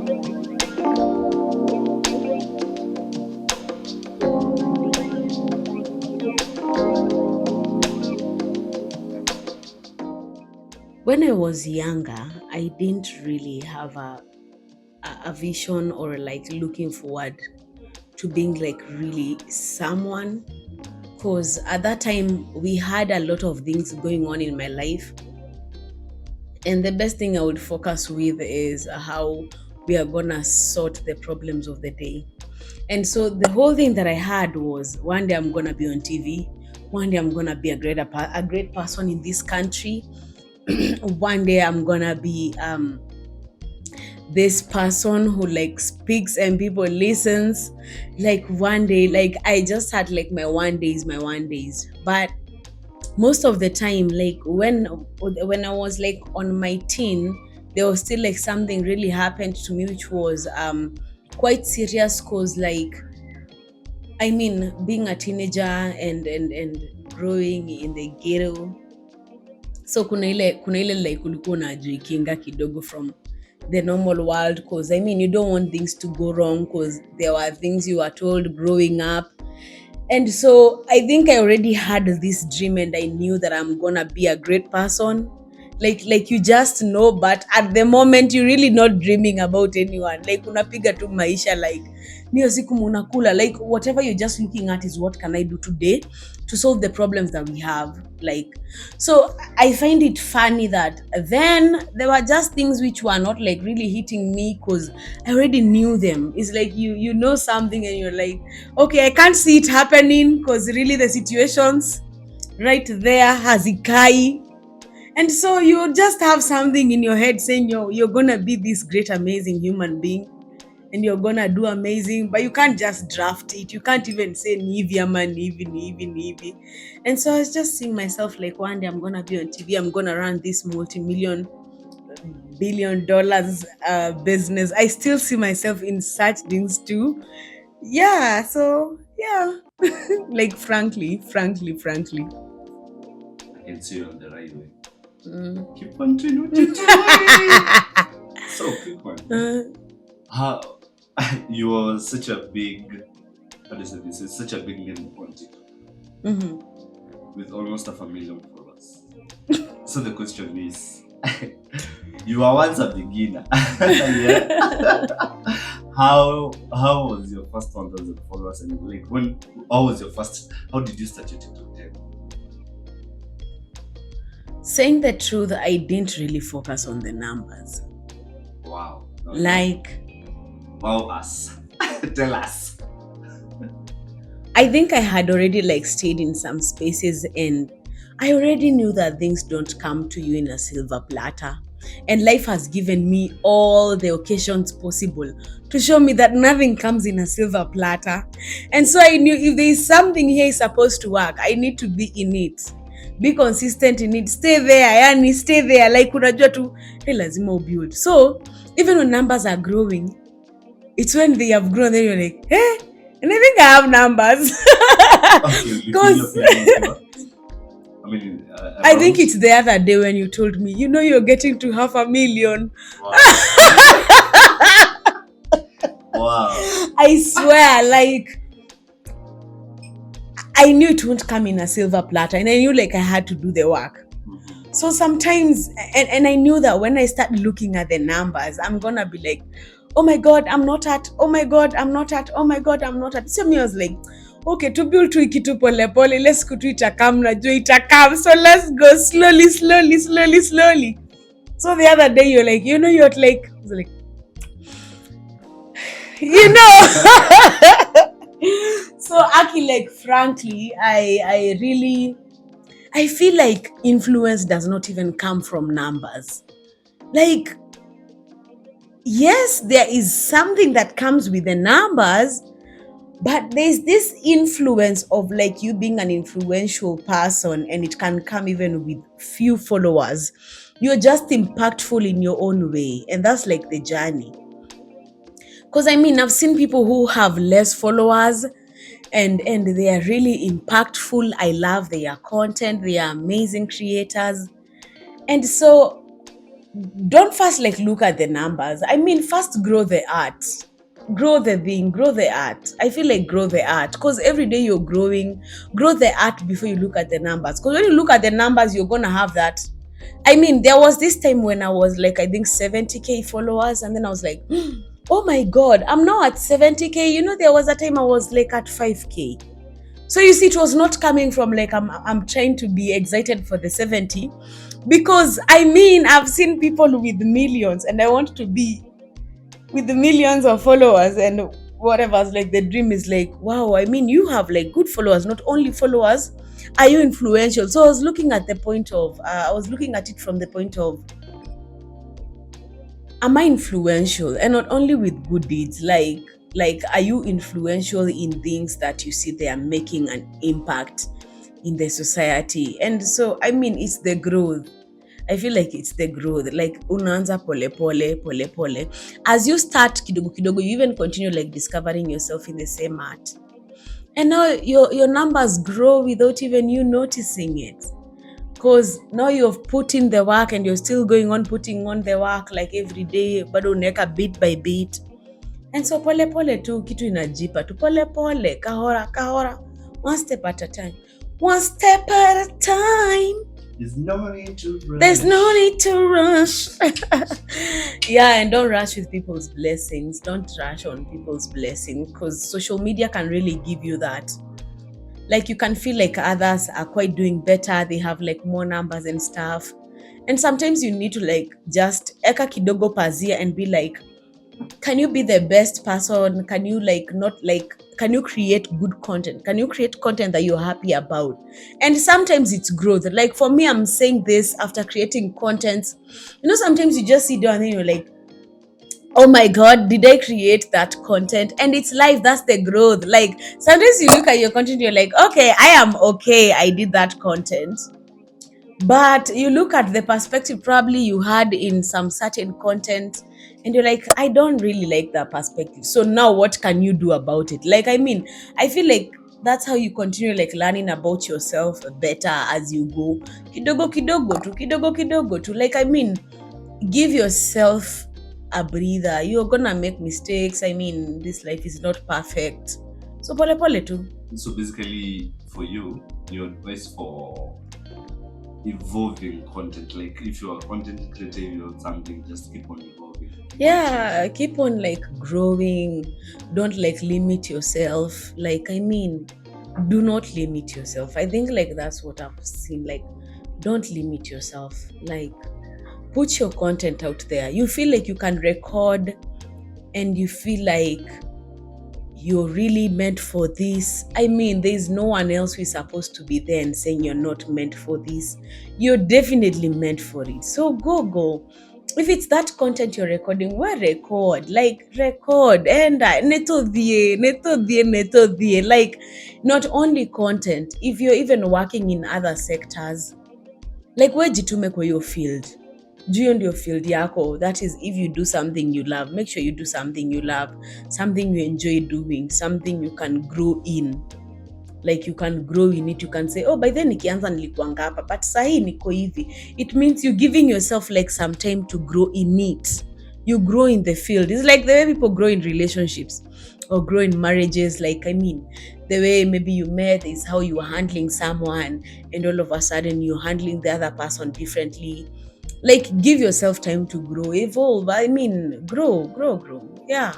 When I was younger, I didn't really have a vision or like looking forward to being like really someone, because at that time we had a lot of things going on in my life, and the best thing I would focus with is how we are gonna sort the problems of the day. And so the whole thing that I had was, one day I'm gonna be on TV, one day I'm gonna be a great person in this country, one day I'm gonna be this person who like speaks and people listens. Like one day, like I just had like my one days. But most of the time, like when I was like on my teen, there was still like something really happened to me which was quite serious, cause like I mean, being a teenager and growing in the ghetto. So kuna ile like ulikuwa unajikinga kidogo from the normal world, because I mean you don't want things to go wrong, because there were things you were told growing up. And so I think I already had this dream and I knew that I'm gonna be a great person. Like you just know, but at the moment you're really not dreaming about anyone. Like unapiga tu maisha, like niyo siku munakula, like whatever you're just looking at is what can I do today to solve the problems that we have. Like, so I find it funny that then there were just things which were not like really hitting me, because I already knew them. It's like you know something and you're like, okay, I can't see it happening because really the situations right there hazikai. And so you just have something in your head saying you're gonna be this great, amazing human being and you're gonna do amazing, but you can't just draft it. You can't even say Nivi ama Nivi. And so I was just seeing myself like one day I'm gonna be on TV, I'm gonna run this multi-million $1 billion business. I still see myself in such things too. Yeah, so yeah. Like frankly. I can see you on the right way. Mm. Keep on doing what you're doing. So, quick one. How you are such a big, what is it? This is such a big name on TikTok Mhm. with almost 500,000 followers. So the question is, you were once a beginner. Yeah. How was your first 1,000 followers, and like how was your first? How did you start your TikTok journey? Saying the truth, I didn't really focus on the numbers. Wow. Okay. Like, Wow, us. Tell us. I think I had already like stayed in some spaces and I already knew that things don't come to you in a silver platter. And life has given me all the occasions possible to show me that nothing comes in a silver platter. And so I knew if there is something here is supposed to work, I need to be in it. Be consistent in it. Stay there, yani stay there. Like unajua tu, hey, lazima ubuild. So even when numbers are growing, it's when they have grown, then you're like, hey, and I think I have numbers. Okay, Because I mean, I think it's the other day when you told me, you're getting to 500,000. Wow. Wow. I swear, like, I knew it won't come in a silver platter, and I knew like I had to do the work. So sometimes, and I knew that when I start looking at the numbers, I'm gonna be like, oh my God, I'm not at, oh my God, I'm not at, oh my God, I'm not at. So me, I was like, okay, to build tu ikitu pole pole, let's go to itakam, najua itakam. So let's go slowly. So the other day, you're like, you're like, I was like, you know. So Aki, like frankly, I feel like influence does not even come from numbers. Like, yes, there is something that comes with the numbers, but there's this influence of like you being an influential person, and it can come even with few followers. You're just impactful in your own way, and that's like the journey. Because I mean, I've seen people who have less followers and they are really impactful. I love their content. They are amazing creators. And so don't first like look at the numbers. I mean, first grow the art, grow the thing, grow the art. I feel like grow the art, because every day you're growing. Grow the art before you look at the numbers, because when you look at the numbers, you're gonna have that. I mean, there was this time when I was like, I think 70K followers, and then I was like, oh my god, I'm now at 70K. There was a time I was like at 5K. So you see, it was not coming from like I'm trying to be excited for the 70, because I mean, I've seen people with millions, and I want to be with the millions of followers and whatever. Like the dream is like, wow, I mean, you have like good followers, not only followers, are you influential? So I was looking at it from the point of, am I influential? And not only with good deeds, like are you influential in things that you see they are making an impact in the society? And so I mean, it's the growth. I feel like it's the growth. Like unaanza pole pole pole pole. As you start kidogo kidogo, you even continue like discovering yourself in the same art. And now your numbers grow without even you noticing it. Because now you've put in the work, and you're still going on putting on the work like every day, bado unaweka bit by bit. And so pole pole tu kitu inajipa tu, pole pole, kahora kahora, one step at a time. One step at a time. There's no need to rush. There's no need to rush. Yeah, and don't rush with people's blessings. Don't rush on people's blessings, because social media can really give you that. Like you can feel like others are quite doing better, they have like more numbers and stuff. And sometimes you need to like just eka kidogo pazia and be like, can you be the best person? Can you like not like, can you create good content? Can you create content that you're happy about? And sometimes it's growth. Like for me, I'm saying this after creating content. Sometimes you just sit down and then you're like, oh my god, did I create that content? And it's life. That's the growth. Like sometimes you look at your content, you're like, okay, I am okay, I did that content. But you look at the perspective probably you had in some certain content, and you're like, I don't really like that perspective. So now what can you do about it? Like, I mean, I feel like that's how you continue like learning about yourself better as you go. Kidogo kidogo to, kidogo kidogo to. Like, I mean, give yourself a breather. You're gonna make mistakes. I mean, this life is not perfect. So pole pole too. So basically, for you, your advice for evolving content, like if you're a content creator or something, just keep on evolving. Yeah, keep on like growing. Don't like limit yourself. Like, I mean, do not limit yourself. I think like that's what I've seen. Like, don't limit yourself. Like, put your content out there. You feel like you can record, and you feel like you're really meant for this. I mean, there's no one else who's supposed to be there and saying you're not meant for this. You're definitely meant for it. So go. If it's that content you're recording, well, record. Like, record. And neto die. Like, not only content. If you're even working in other sectors, like, we jitume kwa your field. Juu ndio field yako. That is, if you do something you love, make sure you do something you love, something you enjoy doing, something you can grow in. Like, you can grow in it. You can say, oh, by then nikianza nilikuanga hapa, but sahi niko hivi. It means you're giving yourself like some time to grow in it. You grow in the field. It's like the way people grow in relationships or grow in marriages. Like, I mean, the way maybe you met is how you are handling someone, and all of a sudden you're handling the other person differently. Like, give yourself time to grow, evolve. I mean, grow. Yeah.